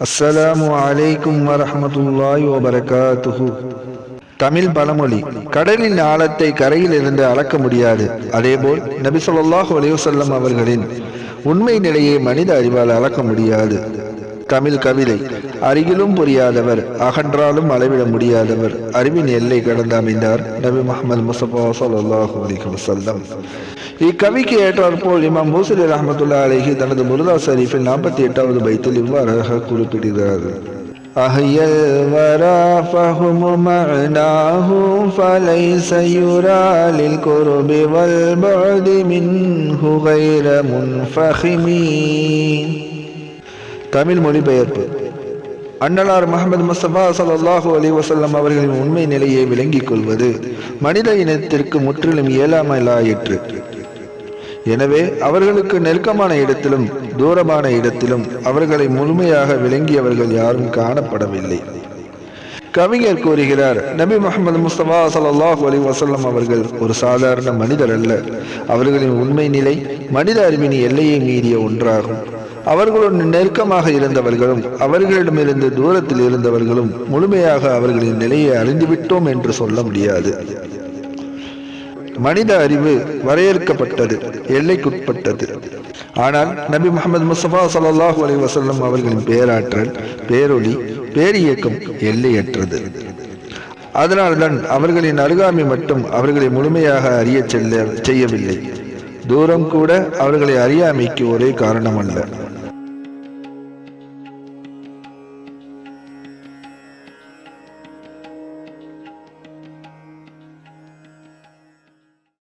அஸ்ஸலாமு அலைக்கும் வரஹ்மத்துல்லாஹி வபரகாத்துஹு. தமிழ் பழமொழி: கடலின் ஆழத்தை கரையில் இருந்து அளக்க முடியாது. அதேபோல் நபி ஸல்லல்லாஹு அலைஹி வஸல்லம் அவர்களின் உண்மை நிலையை மனித அறிவால் அளக்க முடியாது. தமிழ் கவிதை: அருகிலும் புரியாதவர், அகன்றாலும் அளவிட முடியாதவர், அறிவின் எல்லை கடந்து அமைந்தார் நபி முஹம்மது முஸ்தபா ஸல்லல்லாஹு அலைஹி வஸல்லம். இக்கவிக்கு ஏற்றாற்போல் இமாம் பூஸிரி ரஹ்மத்துல்லாஹி அலைஹி தனது முர்தா ஷரீஃபில் 48வது பைத்தில் இவ்வாறாக குறிப்பிடுகிறார்: அஹ்யல் வரா ஃபஹுமு மஅனாஹு ஃபலைஸ யுரா லில் குர்பி வல் புஅதி மின்ஹு கைர முன்ஃபஹிமி. தமிழ் மொழிபெயர்ப்பு: அன்னலார் முஹம்மது முஸ்தபா ஸல்லல்லாஹு அலைஹி வஸல்லம் அவர்களின் உண்மை நிலையை விளங்கிக் கொள்வது மனித இனத்திற்கு முற்றிலும் இயலாமலாயிற்று. எனவே அவர்களுக்கு நெருக்கமான இடத்திலும் தூரமான இடத்திலும் அவர்களை முழுமையாக விளங்கியவர்கள் யாரும் காணப்படவில்லை. கவிஞர் கூறுகிறார்: நபி முஹம்மது முஸ்தபா ஸல்லல்லாஹு அலைஹி வஸல்லம் அவர்கள் ஒரு சாதாரண மனிதர் அல்ல. அவர்களின் உண்மை நிலை மனித அறிவின் எல்லையை மீறிய ஒன்றாகும். அவர்களுடன் நெருக்கமாக இருந்தவர்களும் அவர்களிடமிருந்து தூரத்தில் இருந்தவர்களும் முழுமையாக அவர்களின் நிலையை அறிந்துவிட்டோம் என்று சொல்ல முடியாது. மனித அறிவு வரையறுக்கப்பட்டது, எல்லைக்குட்பட்டது. ஆனால் நபி முஹம்மது முஸ்தபா ஸல்லல்லாஹு அலைஹி வஸல்லம் அவர்களின் பேராற்றல், பேரொளி, பேரியக்கம் எல்லையற்றது. அதனால்தான் அவர்களின் அருகாமை மட்டும் அவர்களை முழுமையாக அறிய செய்யவில்லை. தூரம் கூட அவர்களை அறியாமைக்கு ஒரே காரணம் அல்ல.